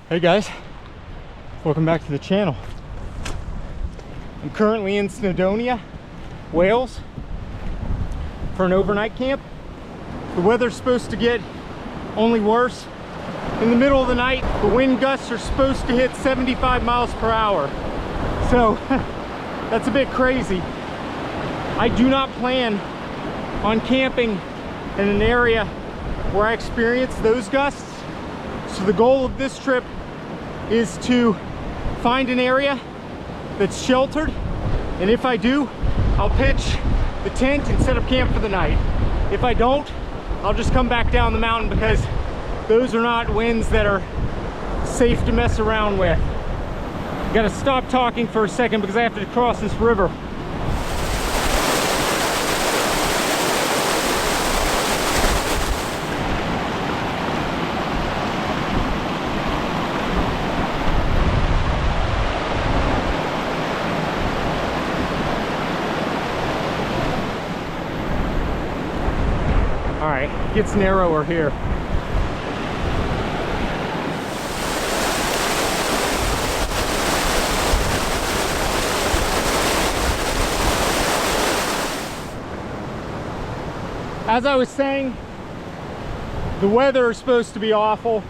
Hey guys, welcome back to the channel. I'm currently in Snowdonia, Wales for an overnight camp. The weather's supposed to get only worse. In the middle of the night, the wind gusts are supposed to hit 75 miles per hour. So that's a bit crazy. I do not plan on camping in an area where I experience those gusts. So the goal of this trip is to find an area that's sheltered, and if I do, I'll pitch the tent and set up camp for the night. If I don't, I'll just come back down the mountain because those are not winds that are safe to mess around with. I gotta stop talking for a second because I have to cross this river. All right, it gets narrower here. As I was saying, the weather is supposed to be awful.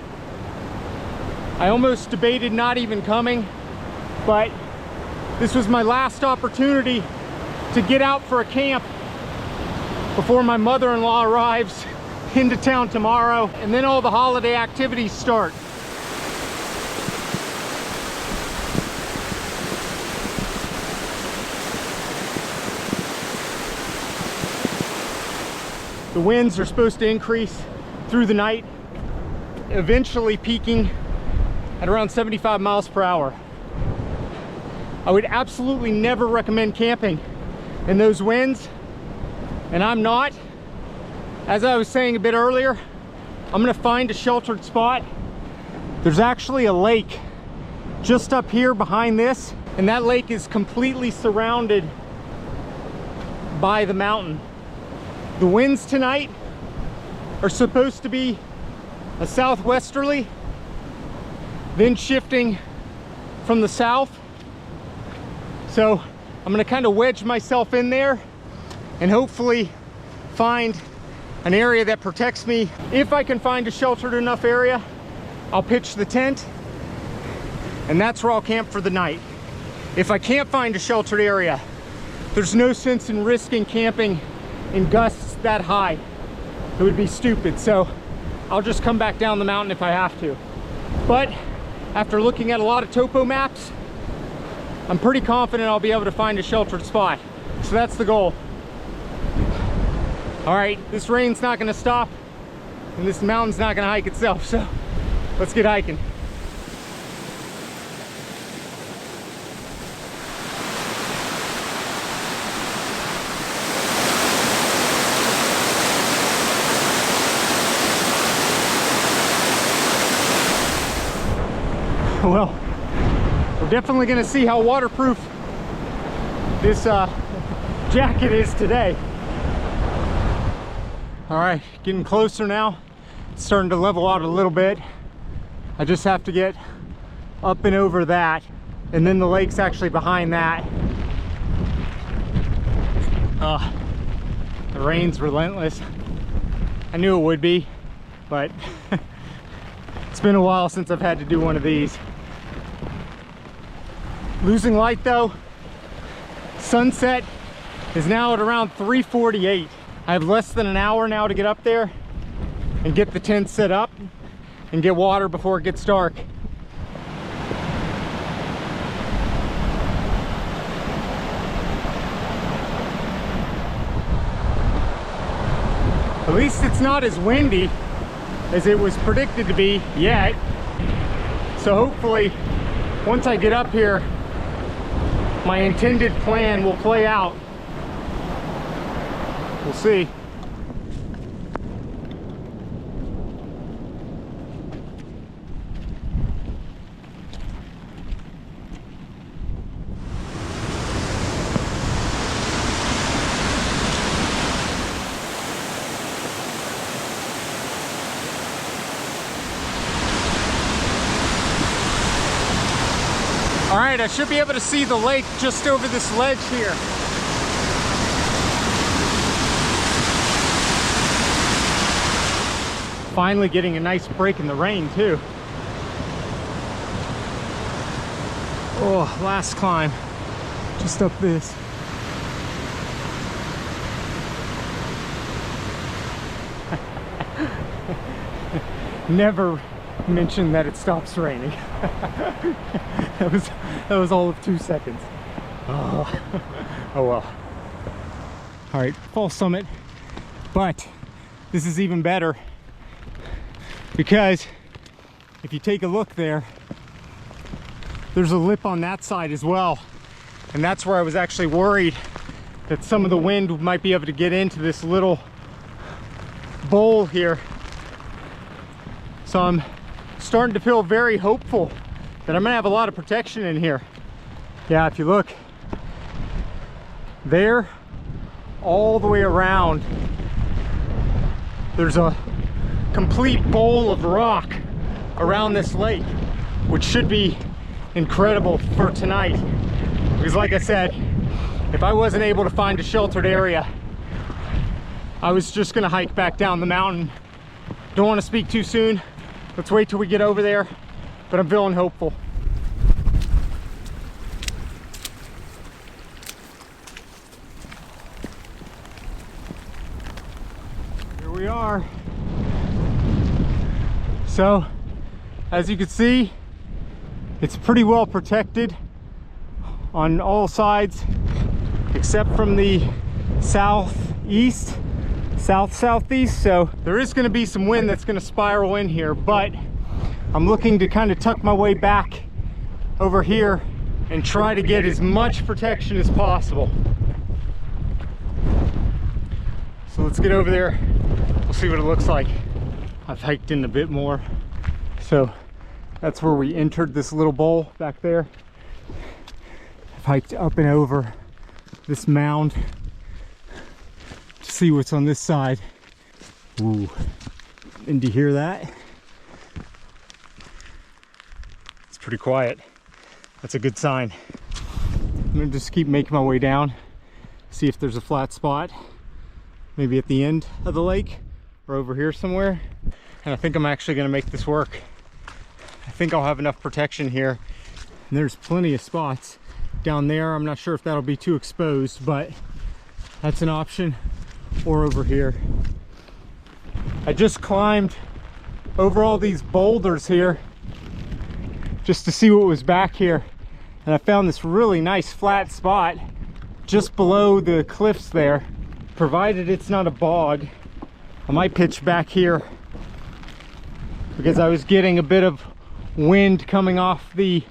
I almost debated not even coming, but this was my last opportunity to get out for a camp before my mother-in-law arrives into town tomorrow, and then all the holiday activities start. The winds are supposed to increase through the night, eventually peaking at around 75 miles per hour. I would absolutely never recommend camping in those winds, and I'm not. As I was saying a bit earlier, I'm gonna find a sheltered spot. There's actually a lake just up here behind this, and that lake is completely surrounded by the mountain. The winds tonight are supposed to be a southwesterly, then shifting from the south. So I'm gonna kind of wedge myself in there and hopefully find an area that protects me. If I can find a sheltered enough area, I'll pitch the tent, and that's where I'll camp for the night. If I can't find a sheltered area, there's no sense in risking camping in gusts that high. It would be stupid. So I'll just come back down the mountain if I have to. But after looking at a lot of topo maps, I'm pretty confident I'll be able to find a sheltered spot. So that's the goal. All right, this rain's not gonna stop, and this mountain's not gonna hike itself, so let's get hiking. Well, we're definitely gonna see how waterproof this jacket is today. All right, getting closer now. It's starting to level out a little bit. I just have to get up and over that, and then the lake's actually behind that. The rain's relentless. I knew it would be, but it's been a while since I've had to do one of these. Losing light though. Sunset is now at around 3:48. I have less than an hour now to get up there and get the tent set up and get water before it gets dark. At least it's not as windy as it was predicted to be yet. So hopefully, once I get up here, my intended plan will play out. We'll see. All right, I should be able to see the lake just over this ledge here. Finally getting a nice break in the rain too. Oh, last climb, just up this. Never mention that it stops raining. that was all of 2 seconds. Oh, oh well. All right, fall summit, but this is even better because if you take a look there, there's a lip on that side as well, and that's where I was actually worried that some of the wind might be able to get into this little bowl here. So I'm starting to feel very hopeful that I'm gonna have a lot of protection in here. Yeah, if you look there, all the way around, there's a complete bowl of rock around this lake, which should be incredible for tonight. Because like I said, if I wasn't able to find a sheltered area, I was just gonna hike back down the mountain. Don't want to speak too soon. Let's wait till we get over there, but I'm feeling hopeful. Here we are. So, as you can see, it's pretty well protected on all sides, except from the southeast. Southeast, so there is going to be some wind that's going to spiral in here, but I'm looking to kind of tuck my way back over here and try to get as much protection as possible. So let's get over there, we'll see what it looks like. I've hiked in a bit more, so that's where we entered this little bowl back there. I've hiked up and over this mound to see what's on this side. Ooh, and do you hear that? It's pretty quiet. That's a good sign. I'm gonna just keep making my way down, see if there's a flat spot, maybe at the end of the lake or over here somewhere. And I think I'm actually gonna make this work. I think I'll have enough protection here. And there's plenty of spots down there. I'm not sure if that'll be too exposed, but that's an option. Or over here. I just climbed over all these boulders here just to see what was back here, and I found this really nice flat spot just below the cliffs there. Provided it's not a bog, I might pitch back here because I was getting a bit of wind coming off the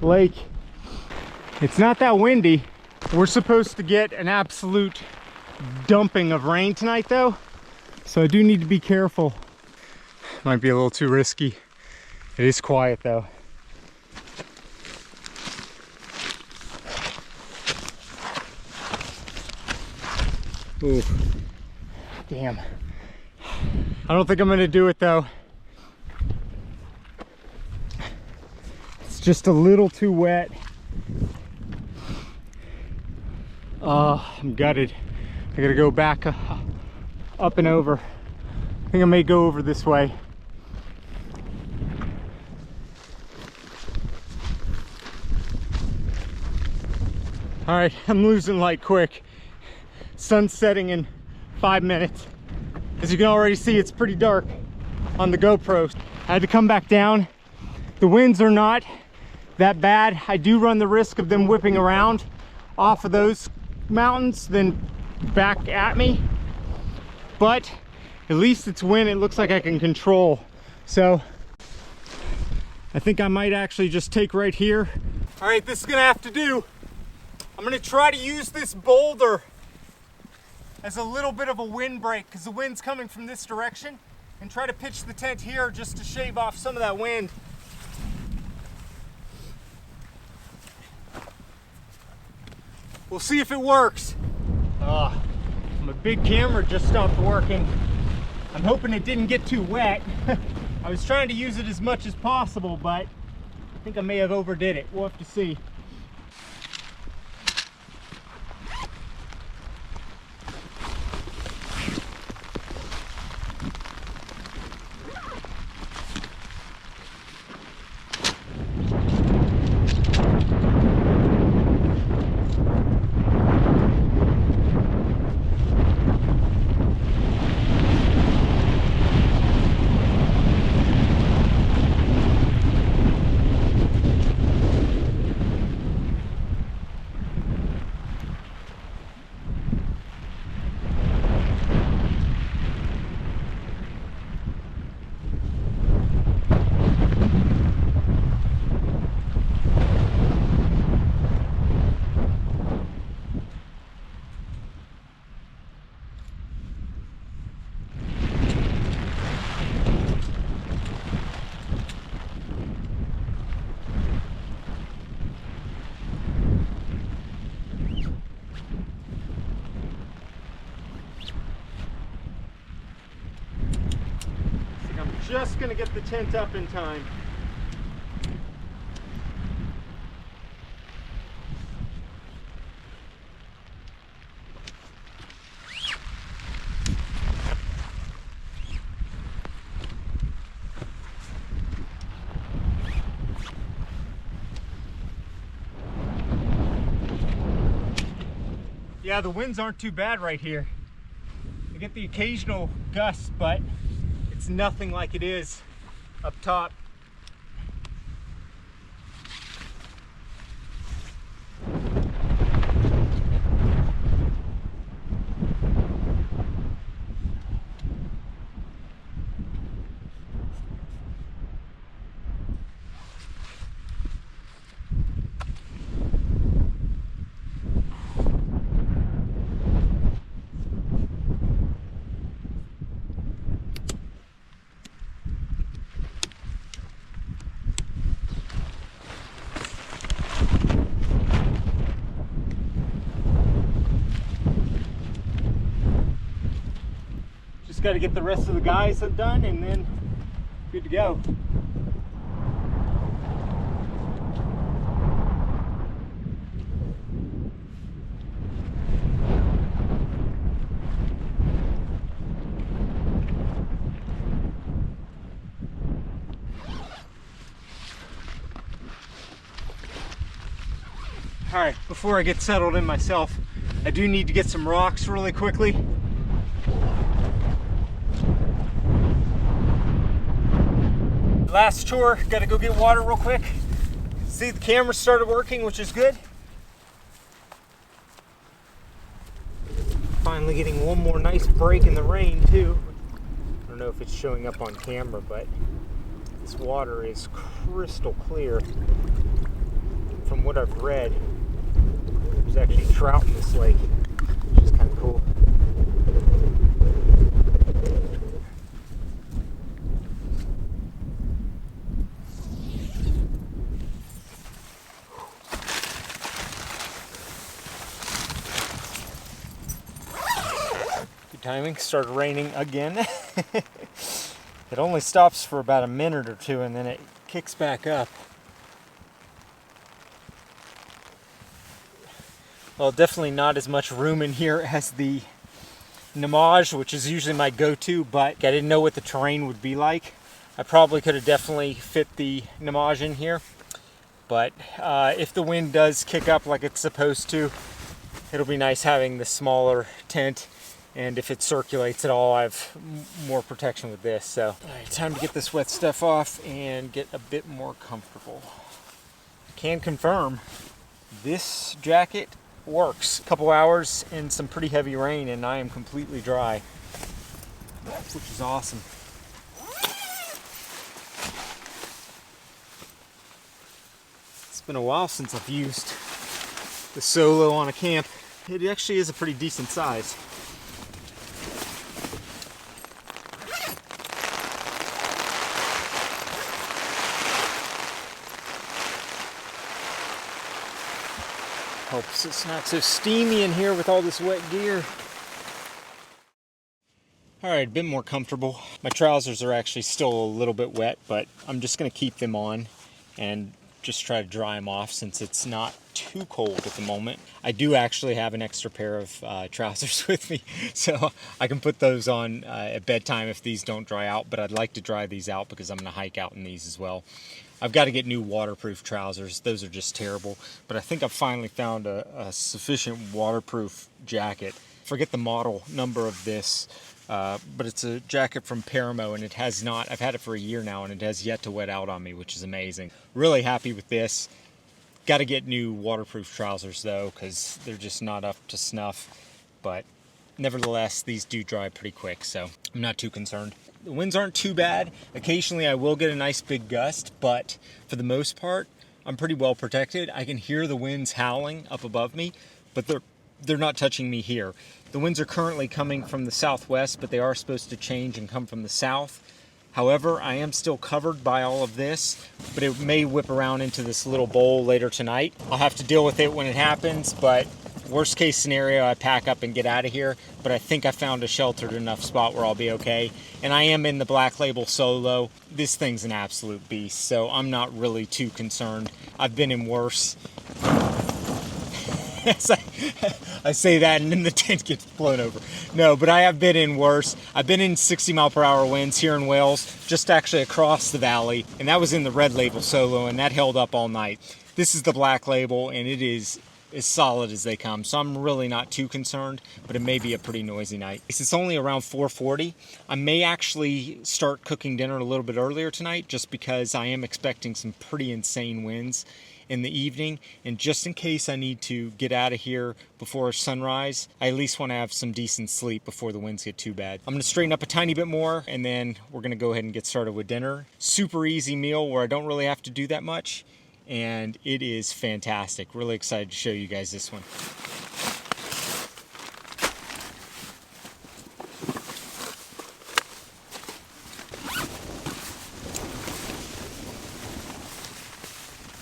lake. It's not that windy. We're supposed to get an absolute dumping of rain tonight though, so I do need to be careful. Might be a little too risky. It is quiet though. Ooh, damn. I don't think I'm gonna do it though. It's just a little too wet. I'm gutted. I gotta go back up and over. I think I may go over this way. All right, I'm losing light quick. Sun's setting in 5 minutes. As you can already see, it's pretty dark on the GoPro. I had to come back down. The winds are not that bad. I do run the risk of them whipping around off of those mountains, then back at me, but at least it's wind it looks like I can control. So I think I might actually just take right here. All right, this is gonna have to do. I'm gonna try to use this boulder as a little bit of a windbreak because the wind's coming from this direction, and try to pitch the tent here just to shave off some of that wind. We'll see if it works. My big camera just stopped working. I'm hoping it didn't get too wet. I was trying to use it as much as possible, but I think I may have overdid it. We'll have to see. just gonna get the tent up in time. Yeah, the winds aren't too bad right here. I get the occasional gust, but it's nothing like it is up top. Got to get the rest of the guys done and then good to go. All right, before I get settled in myself, I do need to get some rocks really quickly. Last chore, gotta go get water real quick. See, the camera started working, which is good. Finally getting one more nice break in the rain too. I don't know if it's showing up on camera, but this water is crystal clear. From what I've read, there's actually trout in this lake, which is kind of cool. Timing, started raining again. It only stops for about a minute or two and then it kicks back up. Well, definitely not as much room in here as the Namaj, which is usually my go-to, but I didn't know what the terrain would be like. I probably could have definitely fit the Namaj in here, but if the wind does kick up like it's supposed to, it'll be nice having the smaller tent. And if it circulates at all, I have more protection with this. So, all right, time to get this wet stuff off and get a bit more comfortable. Can confirm this jacket works. A couple hours and some pretty heavy rain and I am completely dry, which is awesome. It's been a while since I've used the Soulo on a camp. It actually is a pretty decent size. Hopes it's not so steamy in here with all this wet gear. Alright, a bit more comfortable. My trousers are actually still a little bit wet, but I'm just going to keep them on and just try to dry them off since it's not too cold at the moment. I do actually have an extra pair of trousers with me, so I can put those on at bedtime if these don't dry out, but I'd like to dry these out because I'm going to hike out in these as well. I've got to get new waterproof trousers. Those are just terrible, but I think I've finally found a sufficient waterproof jacket. Forget the model number of this, but it's a jacket from Paramo, and it has not, I've had it for a year now, and it has yet to wet out on me, which is amazing. Really happy with this. Got to get new waterproof trousers though, because they're just not up to snuff, but nevertheless, these do dry pretty quick, so I'm not too concerned. The winds aren't too bad. Occasionally I will get a nice big gust, but for the most part, I'm pretty well protected. I can hear the winds howling up above me, but they're not touching me here. The winds are currently coming from the southwest, but they are supposed to change and come from the south. However, I am still covered by all of this, but it may whip around into this little bowl later tonight. I'll have to deal with it when it happens, but Worst case scenario, I pack up and get out of here, but I think I found a sheltered enough spot where I'll be okay. And I am in the Black Label Solo. This thing's an absolute beast, so I'm not really too concerned. I've been in worse. I say that and then the tent gets blown over. No, but I have been in worse. I've been in 60-mile-per-hour winds here in Wales, just actually across the valley, and that was in the Red Label Solo, and that held up all night. This is the Black Label, and it is as solid as they come, so I'm really not too concerned, but it may be a pretty noisy night. It's only around 4:40. I may actually start cooking dinner a little bit earlier tonight, just because I am expecting some pretty insane winds in the evening, and just in case I need to get out of here before sunrise, I at least want to have some decent sleep before the winds get too bad. I'm going to straighten up a tiny bit more, and then we're going to go ahead and get started with dinner. Super easy meal where I don't really have to do that much, and it is fantastic. Really excited to show you guys this one.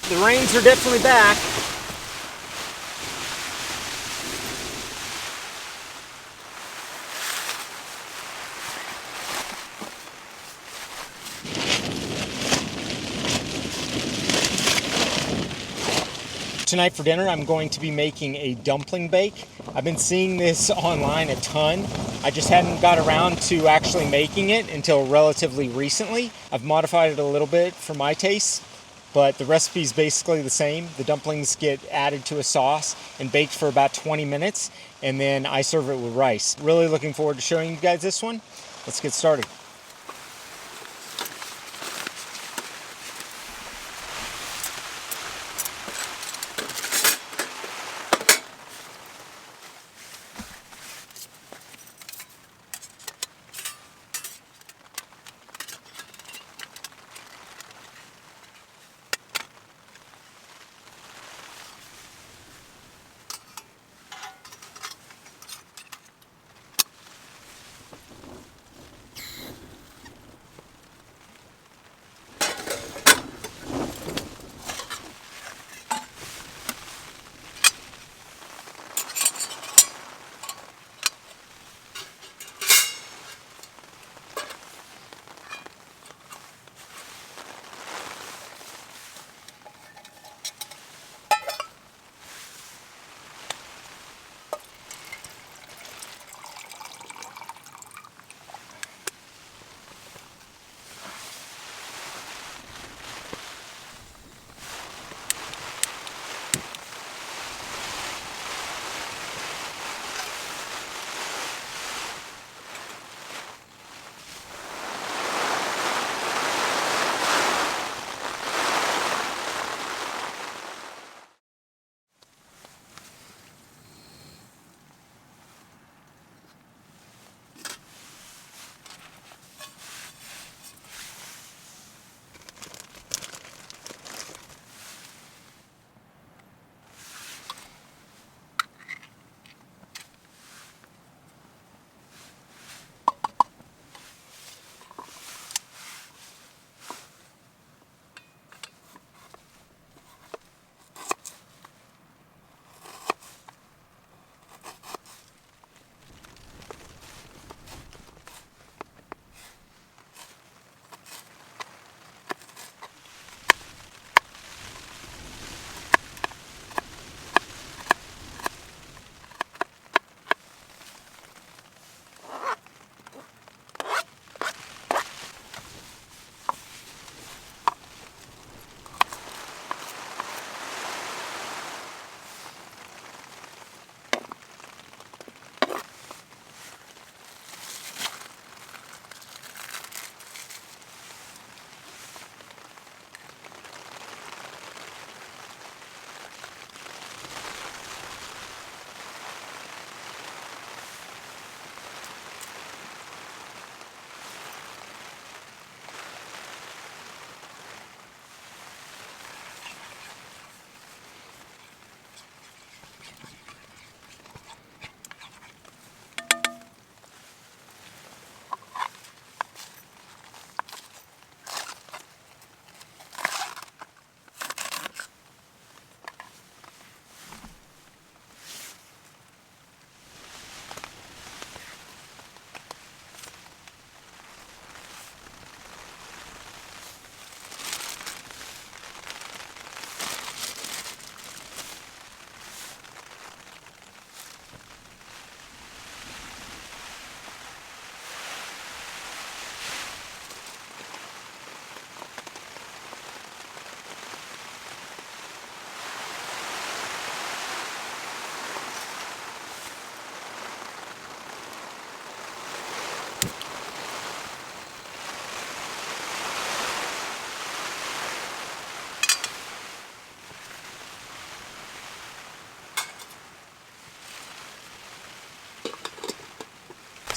The rains are definitely back. Tonight for dinner, I'm going to be making a dumpling bake. I've been seeing this online a ton. I just hadn't got around to actually making it until relatively recently. I've modified it a little bit for my taste, but the recipe is basically the same. The dumplings get added to a sauce and baked for about 20 minutes, and then I serve it with rice. Really looking forward to showing you guys this one. Let's get started.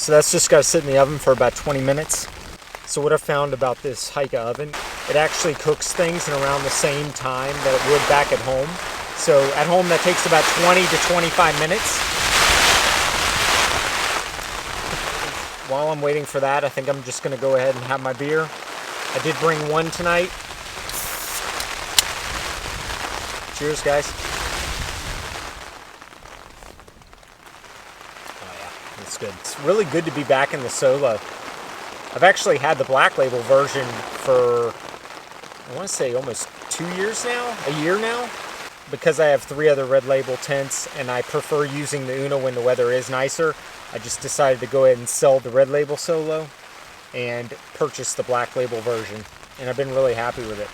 So that's just got to sit in the oven for about 20 minutes. So what I found about this Hika oven, it actually cooks things in around the same time that it would back at home. So at home that takes about 20 to 25 minutes. While I'm waiting for that, I think I'm just going to go ahead and have my beer. I did bring one tonight. Cheers, guys. Oh yeah, it's good. It's really good to be back in the Soulo. I've actually had the Black Label version for, I want to say almost 2 years now, a year now, because I have 3 other Red Label tents and I prefer using the Uno when the weather is nicer. I just decided to go ahead and sell the Red Label Soulo and purchase the Black Label version, and I've been really happy with it.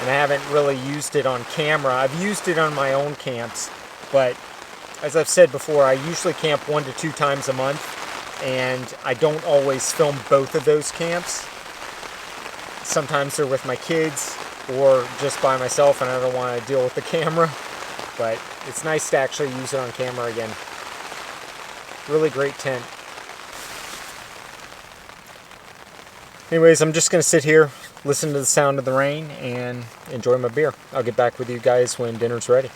And I haven't really used it on camera. I've used it on my own camps, but as I've said before, I usually camp 1 to 2 times a month, and I don't always film both of those camps. Sometimes they're with my kids or just by myself and I don't want to deal with the camera, but it's nice to actually use it on camera again. Really great tent. Anyways, I'm just going to sit here, listen to the sound of the rain, and enjoy my beer. I'll get back with you guys when dinner's ready.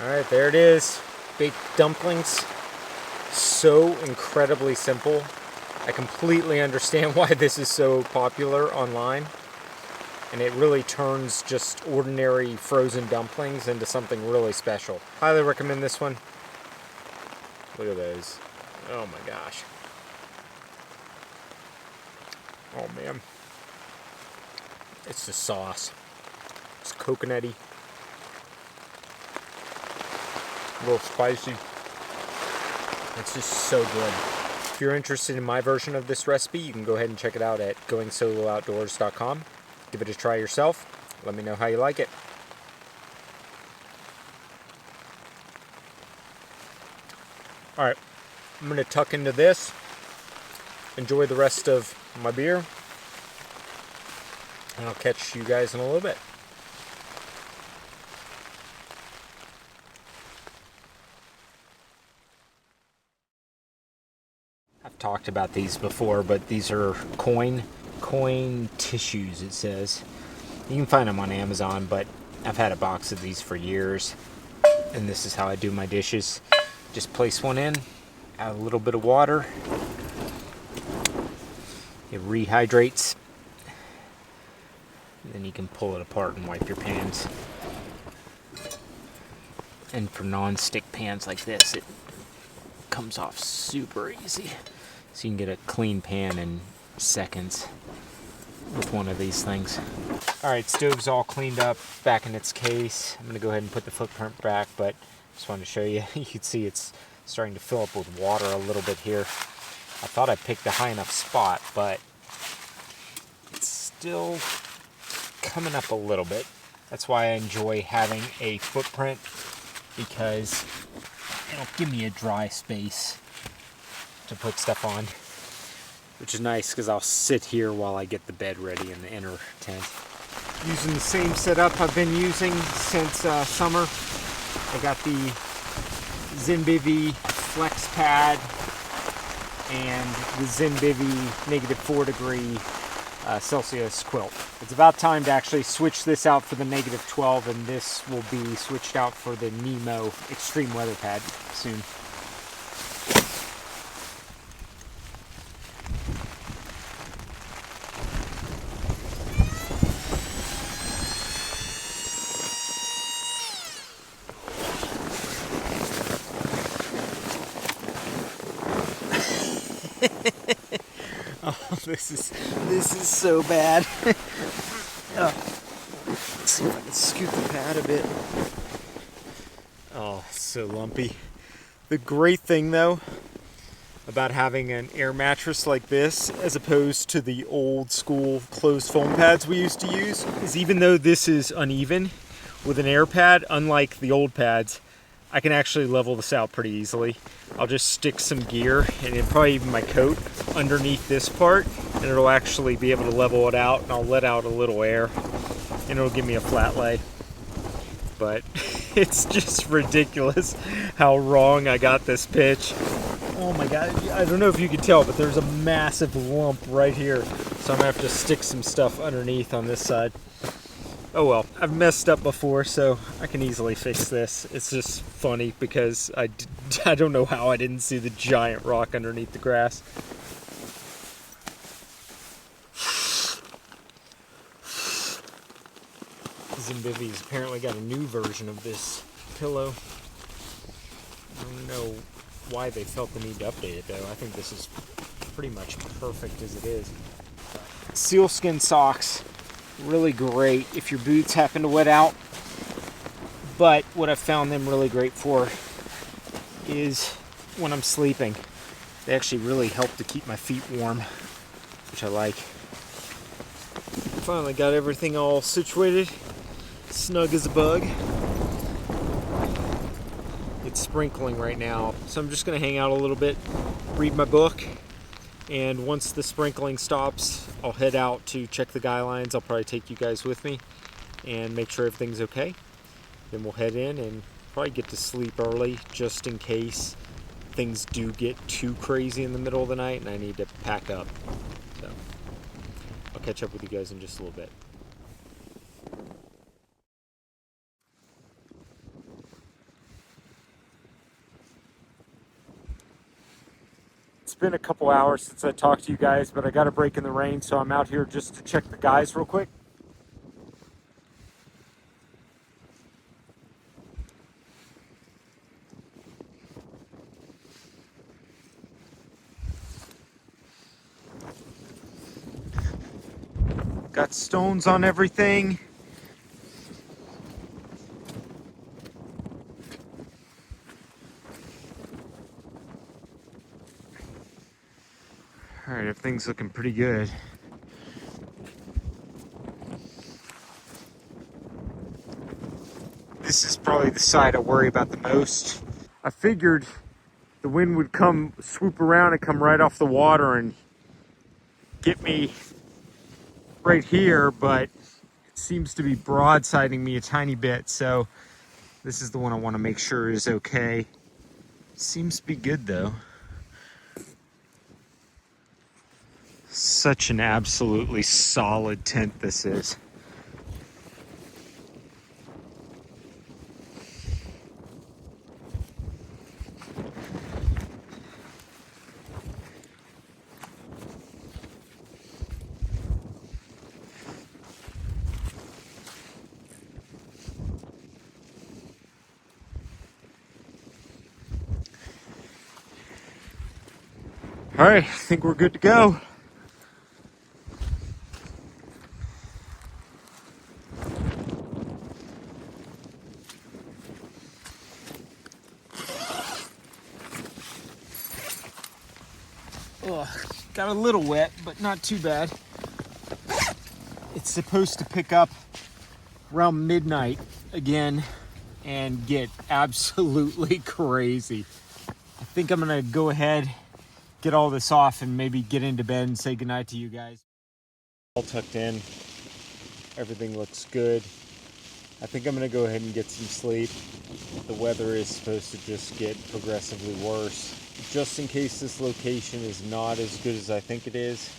Alright, there it is. Baked dumplings. So incredibly simple. I completely understand why this is so popular online. And it really turns just ordinary frozen dumplings into something really special. Highly recommend this one. Look at those. Oh my gosh. Oh man. It's the sauce. It's coconutty. A little spicy. It's just so good. If you're interested in my version of this recipe, you can go ahead and check it out at goingsoulooutdoors.com. Give it a try yourself. Let me know how you like it. Alright, I'm going to tuck into this. Enjoy the rest of my beer. And I'll catch you guys in a little bit. I've talked about these before, but these are coin tissues, it says. You can find them on Amazon, but I've had a box of these for years. And this is how I do my dishes. Just place one in, add a little bit of water. It rehydrates. And then you can pull it apart and wipe your pans. And for non-stick pans like this, it comes off super easy. So you can get a clean pan in seconds with one of these things. Alright, stove's all cleaned up, back in its case. I'm going to go ahead and put the footprint back, but just wanted to show you. You can see it's starting to fill up with water a little bit here. I thought I picked a high enough spot, but it's still coming up a little bit. That's why I enjoy having a footprint, because it'll give me a dry space to put stuff on, which is nice because I'll sit here while I get the bed ready in the inner tent. Using the same setup I've been using since summer. I got the Zinbivy Flex Pad and the Zinbivy -4 Celsius quilt. It's about time to actually switch this out for the -12, and this will be switched out for the Nemo Extreme Weather Pad soon. Oh, this is so bad. Oh. Let's see if I can scoot the pad a bit. Oh, so lumpy. The great thing though about having an air mattress like this, as opposed to the old school closed foam pads we used to use, is even though this is uneven, with an air pad, unlike the old pads, I can actually level this out pretty easily. I'll just stick some gear, and probably even my coat, underneath this part, and it'll actually be able to level it out, and I'll let out a little air, and it'll give me a flat lay. But it's just ridiculous how wrong I got this pitch. Oh my god, I don't know if you can tell, but there's a massive lump right here, so I'm gonna have to stick some stuff underneath on this side. Oh well, I've messed up before, so I can easily fix this. It's just funny because I don't know how I didn't see the giant rock underneath the grass. Zinbivi's apparently got a new version of this pillow. I don't know why they felt the need to update it though. I think this is pretty much perfect as it is. Sealskin socks. Really great if your boots happen to wet out, but what I've found them really great for is when I'm sleeping. They actually really help to keep my feet warm, which I like. Finally got everything all situated, snug as a bug. It's sprinkling right now, so I'm just gonna hang out a little bit, read my book, and once the sprinkling stops, I'll head out to check the guy lines. I'll probably take you guys with me and make sure everything's okay. Then we'll head in and probably get to sleep early just in case things do get too crazy in the middle of the night and I need to pack up. So I'll catch up with you guys in just a little bit. It's been a couple hours since I talked to you guys, but I got a break in the rain, so I'm out here just to check the guys real quick. Got stones on everything. All right, everything's looking pretty good. This is probably the side I worry about the most. I figured the wind would come, swoop around and come right off the water and get me right here, but it seems to be broadsiding me a tiny bit, so this is the one I want to make sure is okay. Seems to be good though. Such an absolutely solid tent this is. All right, I think we're good to go. Got a little wet, but not too bad. It's supposed to pick up around midnight again and get absolutely crazy. I think I'm gonna go ahead, get all this off, and maybe get into bed and say goodnight to you guys. All tucked in, everything looks good. I think I'm gonna go ahead and get some sleep. The weather is supposed to just get progressively worse. Just in case this location is not as good as I think it is,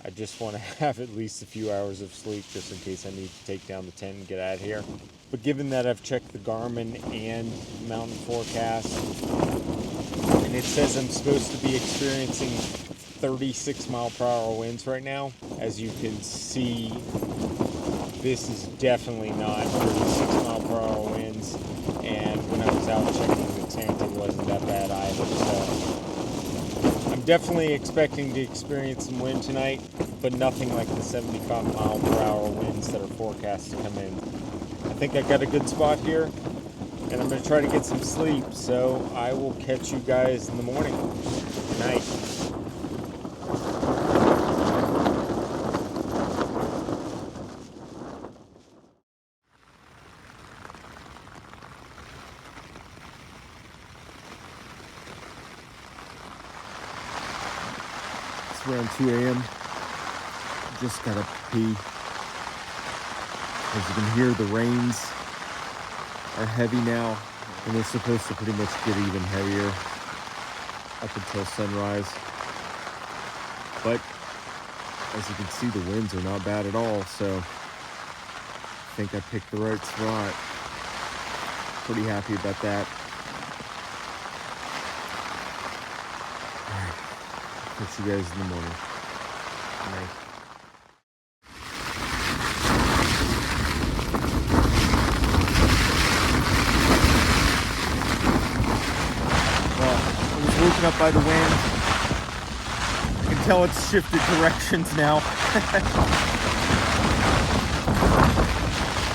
I just want to have at least a few hours of sleep just in case I need to take down the tent and get out of here. But given that I've checked the Garmin and mountain forecast, and it says I'm supposed to be experiencing 36-mile-per-hour winds right now, as you can see, this is definitely not 36-mile-per-hour winds, and when I was out checking the tent, it wasn't that bad either. So I'm definitely expecting to experience some wind tonight, but nothing like the 75-mile-per-hour winds that are forecast to come in. I think I got a good spot here, and I'm going to try to get some sleep, so I will catch you guys in the morning. Good night. It's around 2 a.m. Just gotta pee. As you can hear, the rains are heavy now, and they're supposed to pretty much get even heavier up until sunrise. But as you can see, the winds are not bad at all, so I think I picked the right spot. Pretty happy about that. Alright, catch you guys in the morning. Good night. Woken up by the wind. I can tell it's shifted directions now. I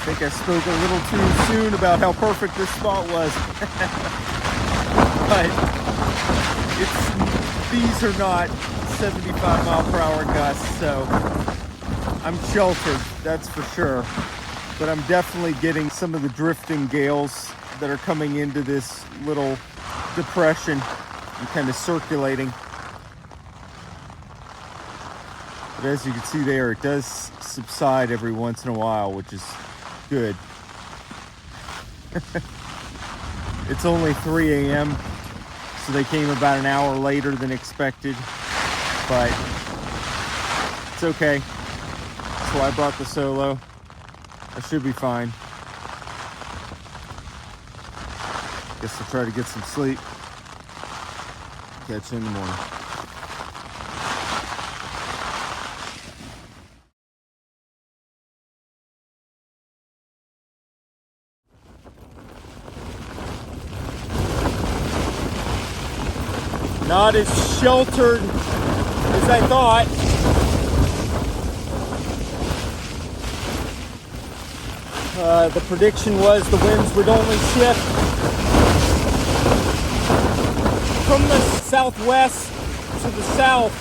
think I spoke a little too soon about how perfect this spot was. But these are not 75-mile-per-hour gusts, so I'm sheltered, that's for sure. But I'm definitely getting some of the drifting gales that are coming into this little depression and kind of circulating. But as you can see there, it does subside every once in a while, which is good. It's only 3 a.m., so they came about an hour later than expected, but it's okay. So I brought the Solo. I should be fine. Guess I'll try to get some sleep. Catch you in the morning. Not as sheltered as I thought. The prediction was the winds would only shift from the southwest to the south.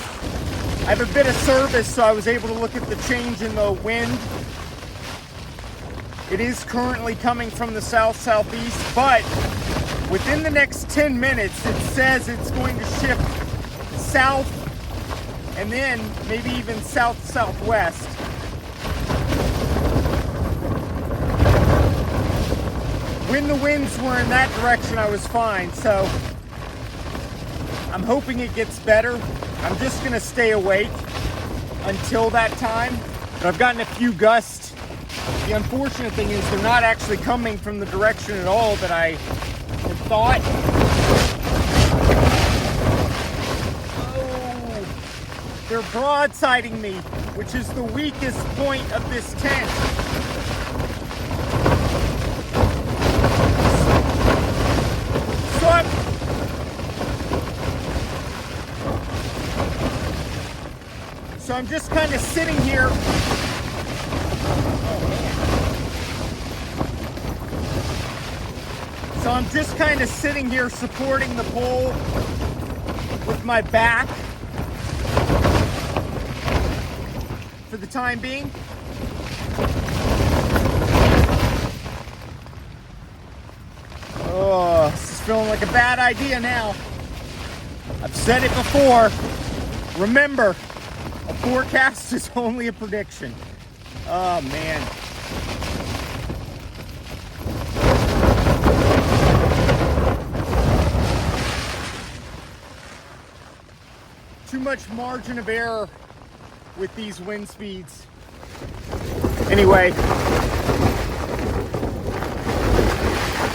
I have a bit of service, so I was able to look at the change in the wind. It is currently coming from the south-southeast, but within the next 10 minutes, it says it's going to shift south and then maybe even south-southwest. When the winds were in that direction, I was fine, so I'm hoping it gets better. I'm just gonna stay awake until that time. But I've gotten a few gusts. The unfortunate thing is they're not actually coming from the direction at all that I had thought. Oh, they're broadsiding me, which is the weakest point of this tent. So I'm just kind of sitting here. So I'm just kind of sitting here supporting the pole with my back for the time being. Oh, this is feeling like a bad idea now. I've said it before. Remember, a forecast is only a prediction. Oh, man. Too much margin of error with these wind speeds. Anyway,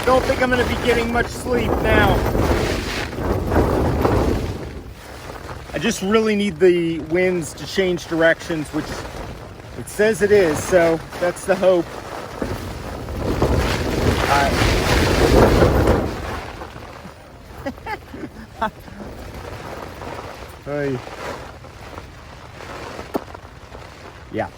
don't think I'm going to be getting much sleep now. I just really need the winds to change directions, which it says it is, so that's the hope. Hey. Yeah.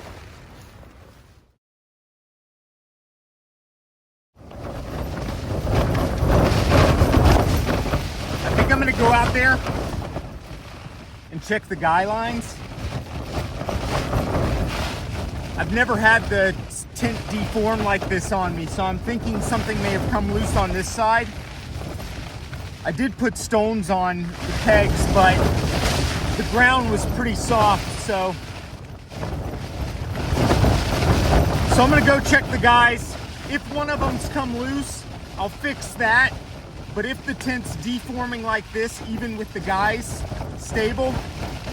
I think I'm gonna go out there and check the guy lines. I've never had the tint deform like this on me, so I'm thinking something may have come loose on this side. I did put stones on the pegs, but the ground was pretty soft, so I'm gonna go check the guys. If one of them's come loose, I'll fix that. But if the tint's deforming like this, even with the guys stable,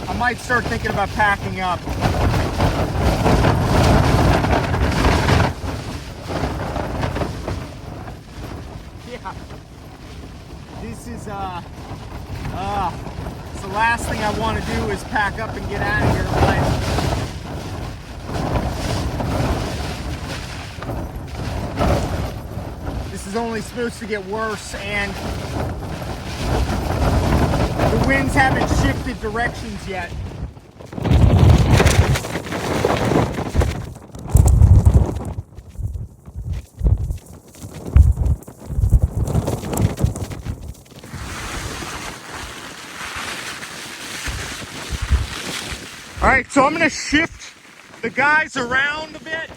I might start thinking about packing up. Yeah, this is it's the last thing I want to do is pack up and get out of here, but this is only supposed to get worse, and the winds haven't shifted directions yet. All right, so I'm gonna shift the guys around a bit.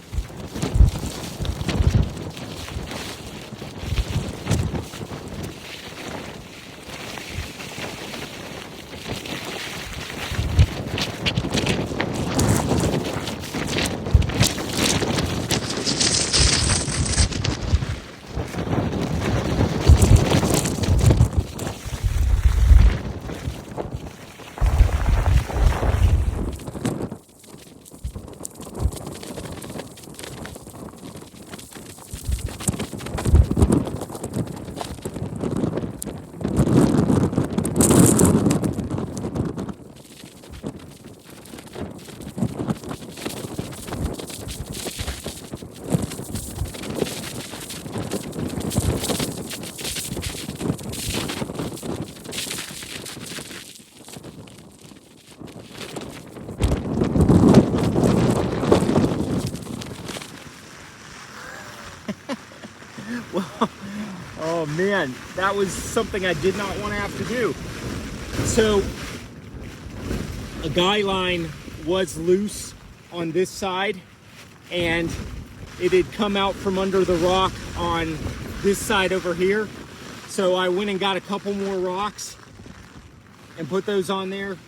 Well, oh man, that was something I did not want to have to do. So a guy line was loose on this side, and it had come out from under the rock on this side over here. So I went and got a couple more rocks and put those on there.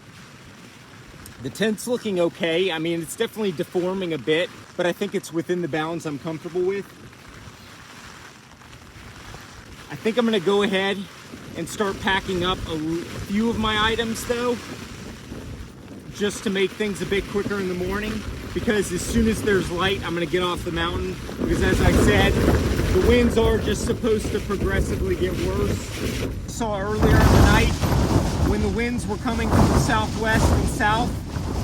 The tent's looking okay. I mean, it's definitely deforming a bit, but I think it's within the bounds I'm comfortable with. I think I'm gonna go ahead and start packing up a few of my items though, just to make things a bit quicker in the morning, because as soon as there's light, I'm gonna get off the mountain, because as I said, the winds are just supposed to progressively get worse. I saw earlier in the night, when the winds were coming from the southwest and south,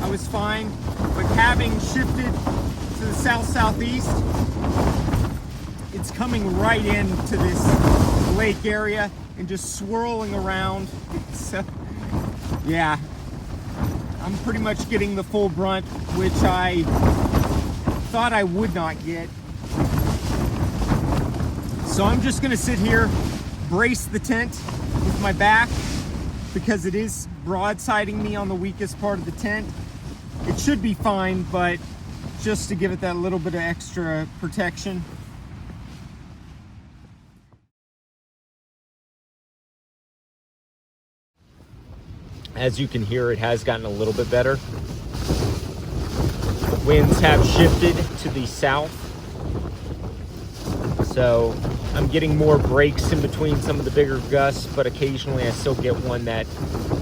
I was fine, but having shifted to the south-southeast, it's coming right into this lake area and just swirling around. So yeah, I'm pretty much getting the full brunt, which I thought I would not get. So I'm just gonna sit here, brace the tent with my back, because it is broadsiding me on the weakest part of the tent, It should be fine, but just to give it that little bit of extra protection. As you can hear, it has gotten a little bit better. The winds have shifted to the south, so I'm getting more breaks in between some of the bigger gusts, but occasionally I still get one that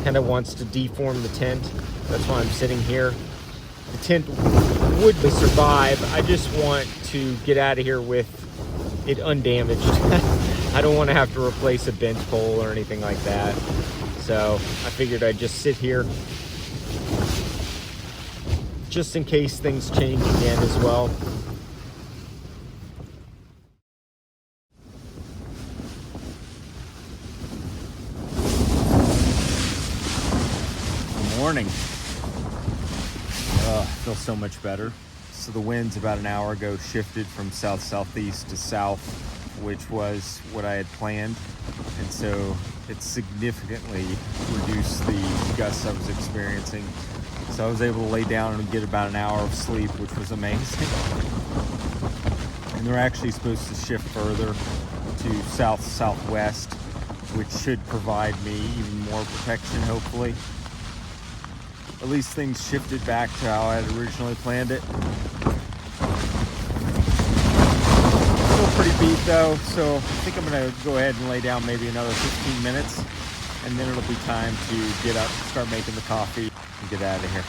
kind of wants to deform the tent. That's why I'm sitting here. The tent would survive. I just want to get out of here with it undamaged. I don't want to have to replace a bench pole or anything like that. So I figured I'd just sit here just in case things change again as well. Good morning. I feel so much better. So the winds about an hour ago shifted from south-southeast to south, which was what I had planned. And so it significantly reduced the gusts I was experiencing. So I was able to lay down and get about an hour of sleep, which was amazing. And they're actually supposed to shift further to south-southwest, which should provide me even more protection, hopefully. At least things shifted back to how I had originally planned it. Still pretty beat though, so I think I'm gonna go ahead and lay down maybe another 15 minutes, and then it'll be time to get up, start making the coffee, and get out of here.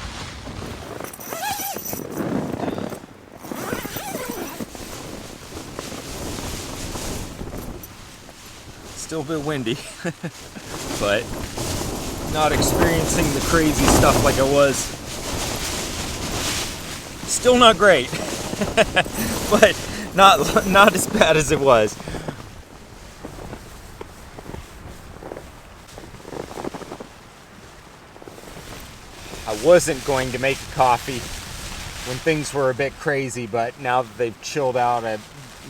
Still a bit windy, but not experiencing the crazy stuff like I was. Still not great, but not as bad as it was. I wasn't going to make a coffee when things were a bit crazy, but now that they've chilled out a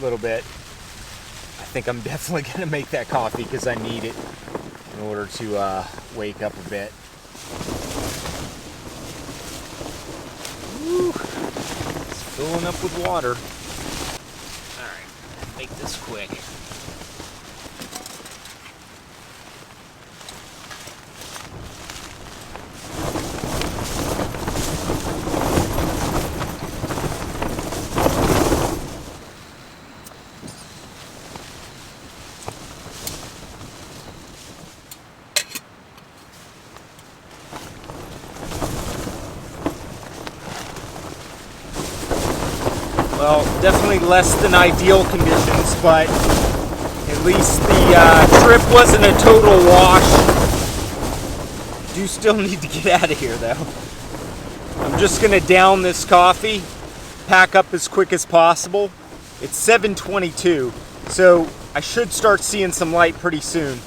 little bit, I think I'm definitely going to make that coffee because I need it in order to wake up a bit. Woo. It's filling up with water. Alright, make this quick. Well, definitely less than ideal conditions, but at least the trip wasn't a total wash. Do still need to get out of here though. I'm just gonna down this coffee, pack up as quick as possible. It's 7:22, so I should start seeing some light pretty soon.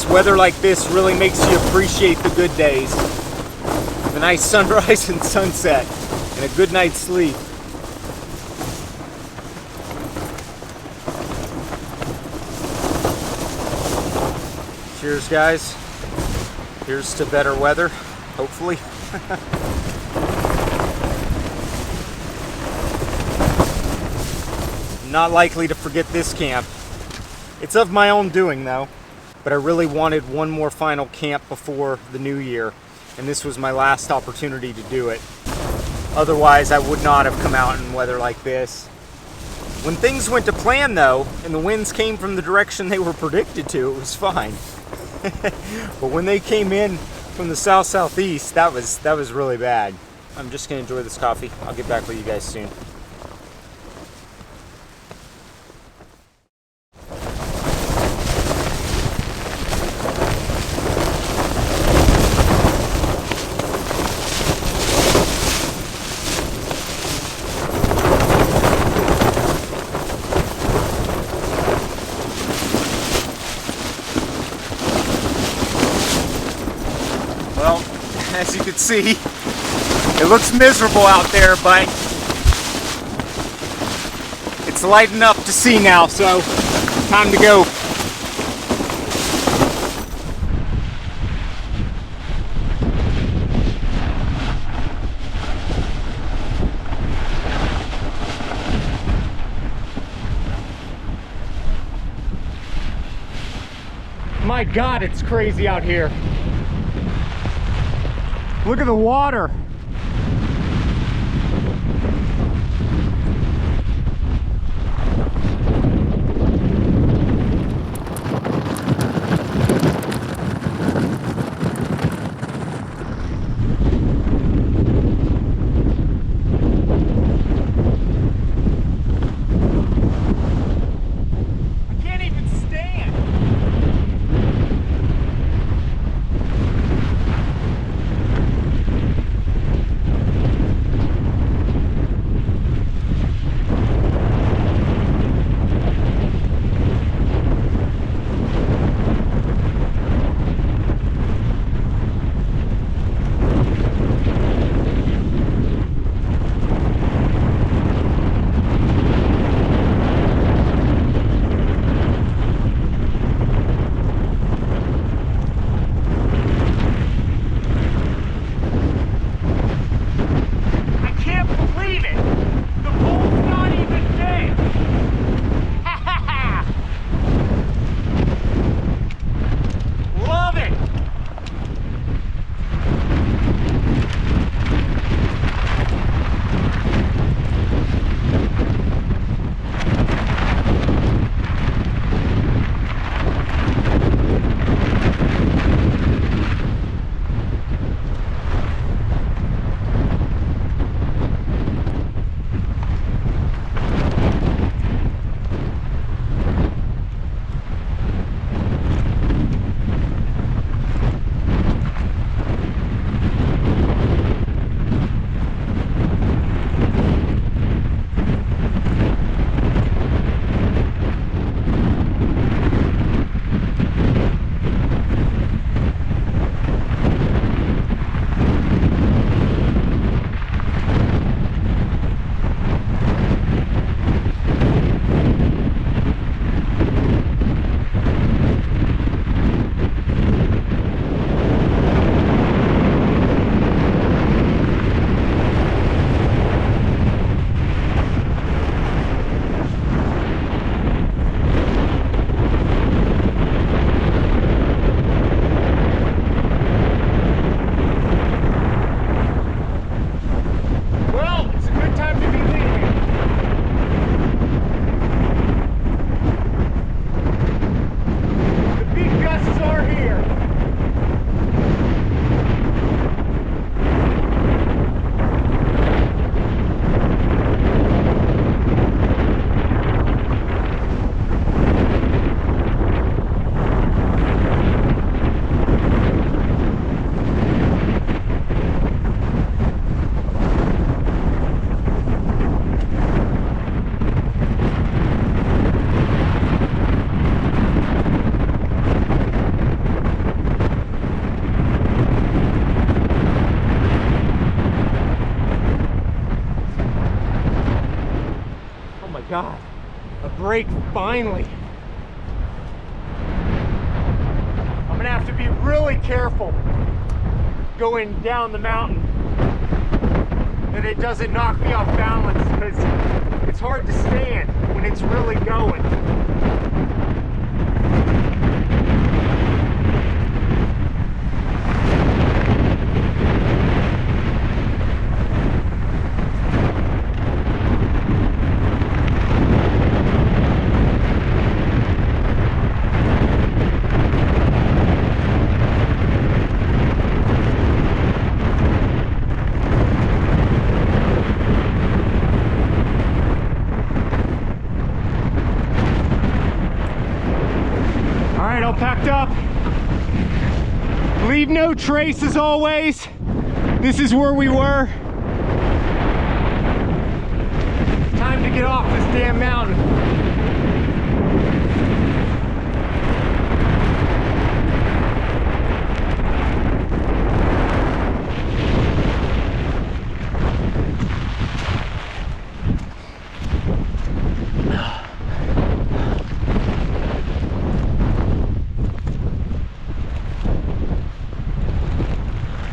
Weather like this really makes you appreciate the good days. The nice sunrise and sunset, and a good night's sleep. Cheers, guys. Here's to better weather, hopefully. Not likely to forget this camp. It's of my own doing, though. But I really wanted one more final camp before the new year, and this was my last opportunity to do it. Otherwise, I would not have come out in weather like this. When things went to plan though, and the winds came from the direction they were predicted to, it was fine. But when they came in from the south-southeast, that was really bad. I'm just gonna enjoy this coffee. I'll get back with you guys soon. Well, as you can see, it looks miserable out there, but It's lighting up to see now, so time to go. My God, it's crazy out here. Look at the water. God, a break finally. I'm gonna have to be really careful going down the mountain that it doesn't knock me off balance, because it's hard to stand when it's really going. Packed up. Leave no trace as always. This is where we were. Time to get off this damn mountain.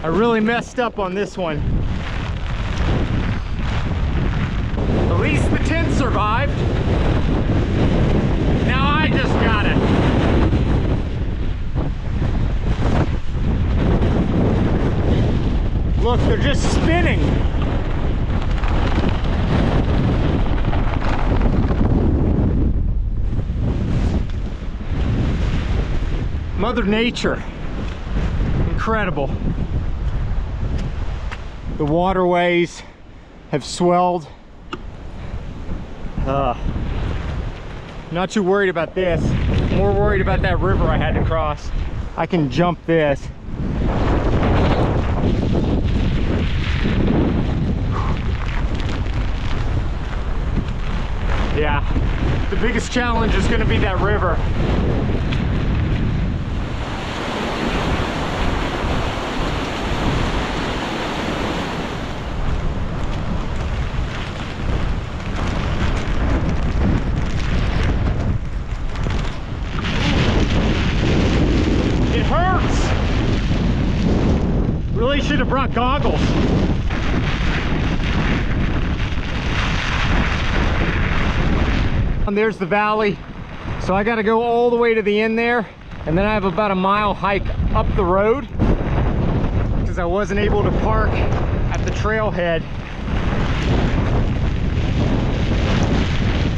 I really messed up on this one. At least the tent survived. Now I just gotta. Look, they're just spinning. Mother Nature, incredible. The waterways have swelled. Not too worried about this. More worried about that river I had to cross. I can jump this. Yeah, the biggest challenge is going to be that river. It hurts. Really should have brought goggles. And there's the valley, so I got to go all the way to the end there, and then I have about a mile hike up the road because I wasn't able to park at the trailhead.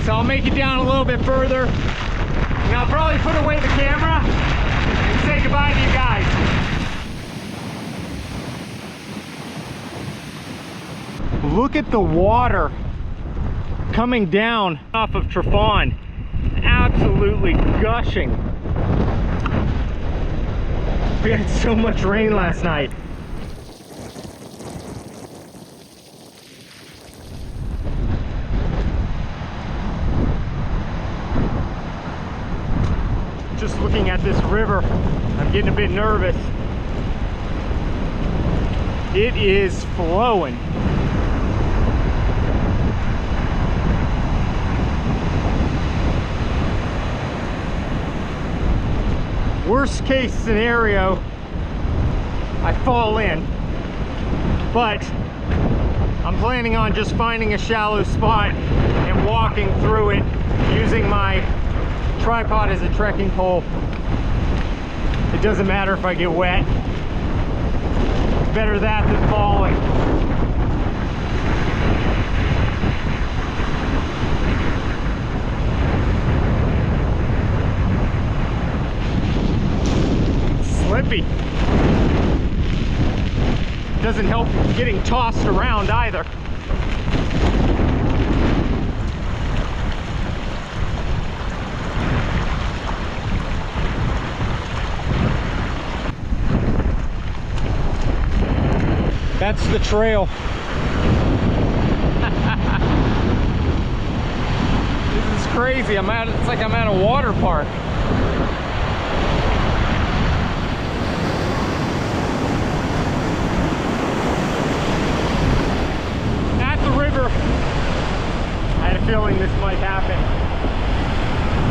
So I'll make it down a little bit further, and I'll probably put away the camera and say goodbye to you guys. Look at the water coming down off of Trafon, absolutely gushing. We had so much rain last night. Just looking at this river, I'm getting a bit nervous. It is flowing. Worst case scenario, I fall in, but I'm planning on just finding a shallow spot and walking through it using my tripod as a trekking pole. It doesn't matter if I get wet. Better that than falling. Slippy. Doesn't help getting tossed around either. That's the trail. This is crazy. It's like I'm at a water park. I had a feeling this might happen.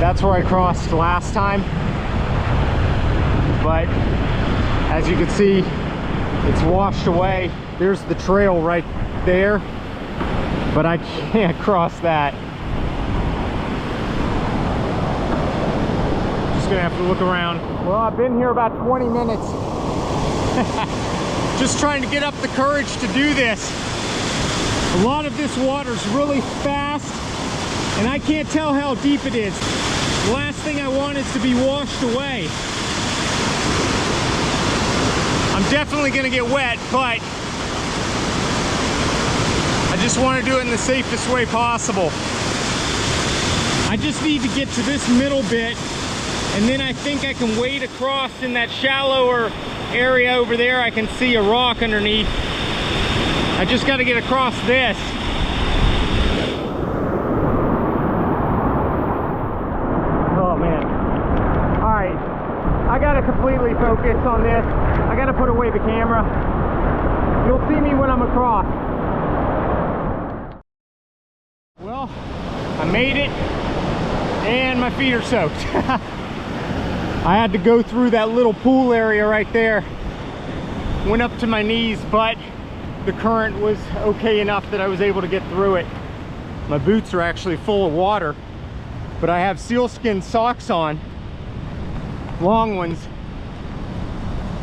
That's where I crossed last time, but as you can see, it's washed away. There's the trail right there, but I can't cross that. Just gonna have to look around. Well, I've been here about 20 minutes. Just trying to get up the courage to do this. A lot of this water's really fast, and I can't tell how deep it is. The last thing I want is to be washed away. I'm definitely gonna get wet, but I just want to do it in the safest way possible. I just need to get to this middle bit, and then I think I can wade across in that shallower area over there. I can see a rock underneath. I just got to get across this. Oh man. All right, I got to completely focus on this. I got to put away the camera. You'll see me when I'm across. Well, I made it, and my feet are soaked. I had to go through that little pool area right there. went up to my knees, but the current was okay enough that I was able to get through it. My boots are actually full of water, but I have sealskin socks on, long ones,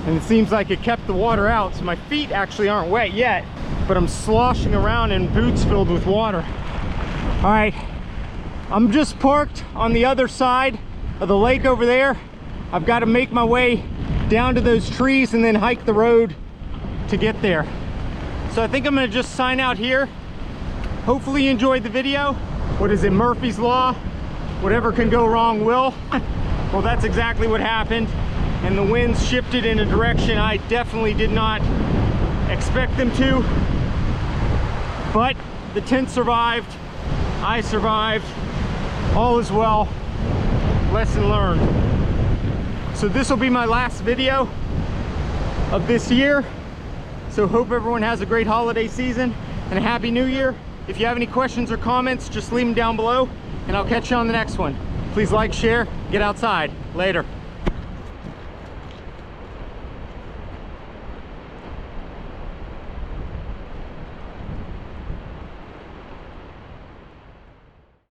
and it seems like it kept the water out, so my feet actually aren't wet yet, but I'm sloshing around in boots filled with water. All right, I'm just parked on the other side of the lake over there. I've got to make my way down to those trees and then hike the road to get there. So I think I'm gonna just sign out here. Hopefully you enjoyed the video. What is it, Murphy's Law? Whatever can go wrong will. Well, that's exactly what happened. And the winds shifted in a direction I definitely did not expect them to. But the tent survived, I survived, all is well. Lesson learned. So this will be my last video of this year. So hope everyone has a great holiday season and a happy new year. If you have any questions or comments, just leave them down below and I'll catch you on the next one. Please like, share, get outside. Later.